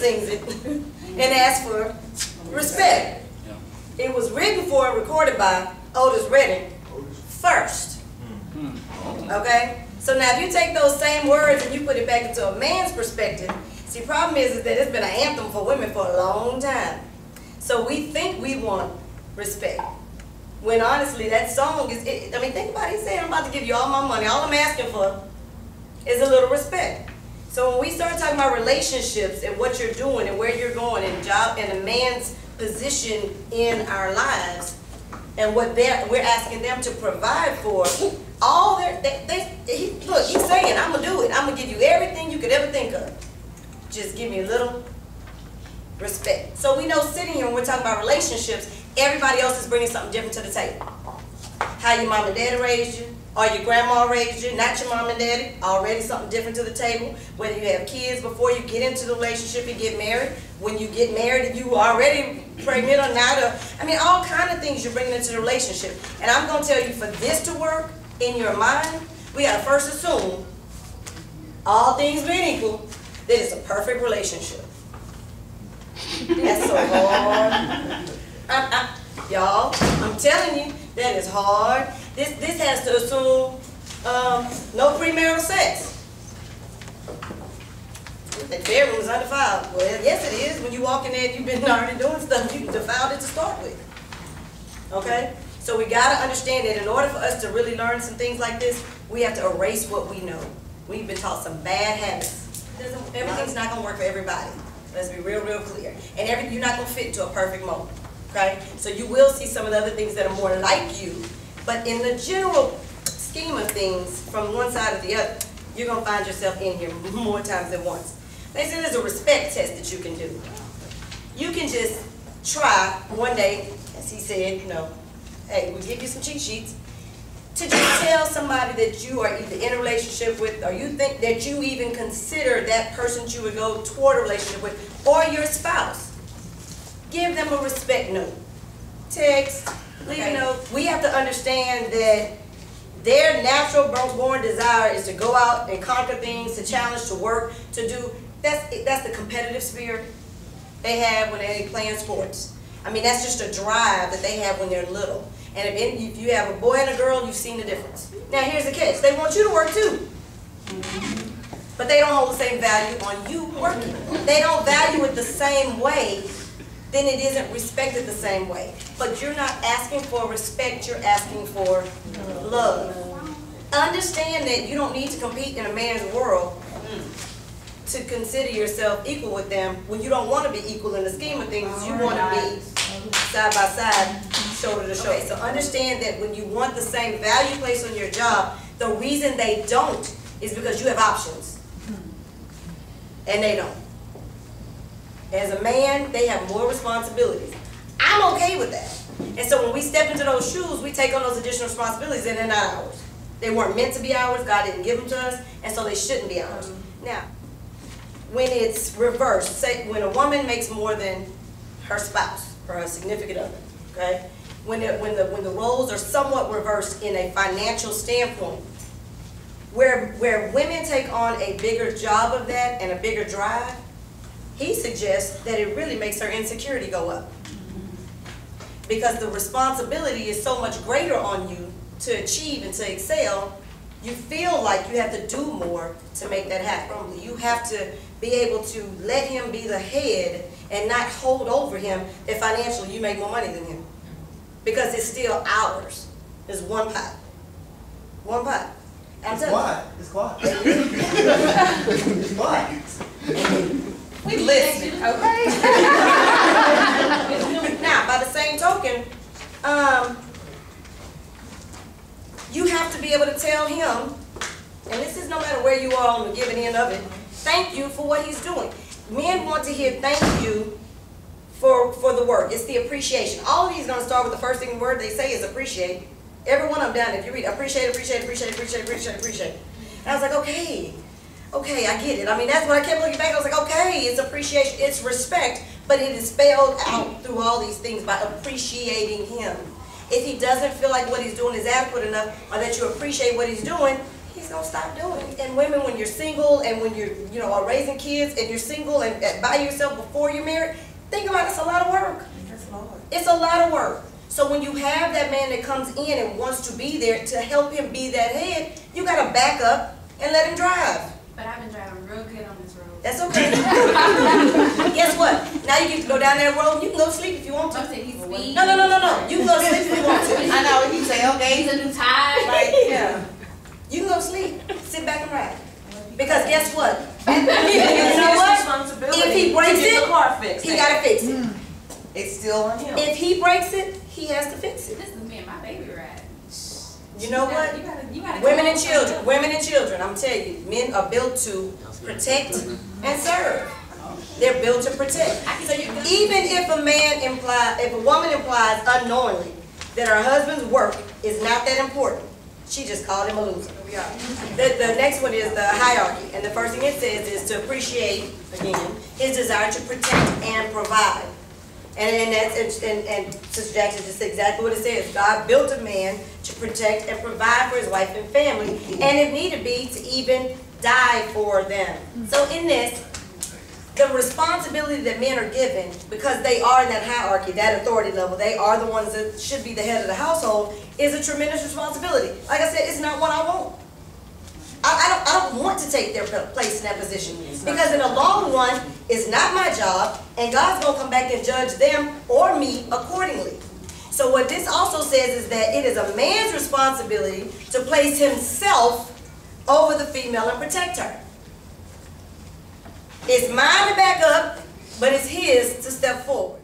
sings it and asks for respect. It was written for and recorded by Otis Redding first. Okay? So now if you take those same words and you put it back into a man's perspective, see, the problem is that it's been an anthem for women for a long time. So we think we want respect. When honestly, that song is, I mean, think about it. He's saying, I'm about to give you all my money. All I'm asking for is a little respect. So when we start talking about relationships and what you're doing and where you're going and job and a man's position in our lives and what we're asking them to provide for, all look, he's saying, I'm going to do it. I'm going to give you everything you could ever think of. Just give me a little respect. So we know sitting here when we're talking about relationships, everybody else is bringing something different to the table. How your mom and daddy raised you, or your grandma raised you, not your mom and daddy, already something different to the table. Whether you have kids before you get into the relationship and get married, when you get married and you already pregnant or not, I mean, all kind of things you're bringing into the relationship. And I'm going to tell you, for this to work in your mind, we got to first assume, all things being equal, that it's a perfect relationship. That's so hard. Y'all, I'm telling you, that is hard. This has to assume no premarital sex. The bedroom is undefiled. Well, yes it is. When you walk in there and you've been already doing stuff, you defiled it to start with. Okay? So we got to understand that in order for us to really learn some things like this, we have to erase what we know. We've been taught some bad habits. Everything's not going to work for everybody. Let's be real, real clear. And you're not going to fit into a perfect mold. Okay? So you will see some of the other things that are more like you. But in the general scheme of things, from one side or the other, you're going to find yourself in here more times than once. They say there's a respect test that you can do. You can just try one day, as he said, you know, hey, we'll give you some cheat sheets, to just tell somebody that you are either in a relationship with, or you think that you even consider that person that you would go toward a relationship with, or your spouse. Give them a respect note. Text, leave a note. We have to understand that their natural born desire is to go out and conquer things, to challenge, to work, to do. That's the competitive spirit they have when they're playing sports. I mean, that's just a drive that they have when they're little. And if you have a boy and a girl, you've seen the difference. Now, here's the catch. They want you to work too. But they don't hold the same value on you working. They don't value it the same way, then it isn't respected the same way. But you're not asking for respect, you're asking for love. Understand that you don't need to compete in a man's world to consider yourself equal with them when you don't want to be equal in the scheme of things. You want to be side by side, shoulder to shoulder. So understand that when you want the same value placed on your job, the reason they don't is because you have options. And they don't. As a man, they have more responsibilities. I'm okay with that. And so when we step into those shoes, we take on those additional responsibilities, and they're not ours. They weren't meant to be ours. God didn't give them to us, and so they shouldn't be ours. Now, when it's reversed, say when a woman makes more than her spouse or her significant other, okay? When the roles are somewhat reversed in a financial standpoint, where women take on a bigger job of that and a bigger drive, he suggests that it really makes her insecurity go up. Because the responsibility is so much greater on you to achieve and to excel, you feel like you have to do more to make that happen. You have to be able to let him be the head and not hold over him if financially you make more money than him. Because it's still ours. It's one pot. One pot. It's quiet. It's quiet. It's quiet. We listening, okay? Now, by the same token, you have to be able to tell him, and this is no matter where you are on the giving end of it, thank you for what he's doing. Men want to hear thank you for the work. It's the appreciation. All of these are going to start with the first thing word they say is appreciate. Every one of them down, if you read appreciate, appreciate, appreciate, appreciate, appreciate, appreciate. And I was like, okay, I get it. I mean, that's when I kept looking back. I was like, okay, it's appreciation, it's respect, but it is spelled out through all these things by appreciating him. If he doesn't feel like what he's doing is adequate enough, or that you appreciate what he's doing, he's gonna stop doing it. And women, when you're single and when you're, you know, are raising kids and you're single and by yourself before you're married, think about it, it's a lot of work. It's a lot of work. So when you have that man that comes in and wants to be there to help him be that head, you gotta back up and let him drive. But I've been driving real good on this road. That's okay. Guess what? Now you get to go down that road. You can go sleep if you want to. I'm saying he's speed. No. You can go sleep if you want to. I know, you say, okay. He's a new tire. Like, yeah. You can go sleep. Sit back and ride. Because guess what? You know what? Responsibility If he breaks to get it, the car fixed. he gotta fix it. It's still on him. If he breaks it, he has to fix it. This is me and my baby ride. You know what? You gotta Women and children, I'm telling you, men are built to protect and serve. They're built to protect. So even if a woman implies unknowingly that her husband's work is not that important, she just called him a loser. The next one is the hierarchy, and the first thing it says is to appreciate, again, his desire to protect and provide. And Sister Jackson just said exactly what it says. God built a man to protect and provide for his wife and family, and if needed be, to even die for them. So in this, the responsibility that men are given, because they are in that hierarchy, that authority level, they are the ones that should be the head of the household, is a tremendous responsibility. Like I said, it's not what I want. I don't want to take their place in that position, because in the long run, it's not my job, and God's going to come back and judge them or me accordingly. So what this also says is that it is a man's responsibility to place himself over the female and protect her. It's mine to back up, but it's his to step forward.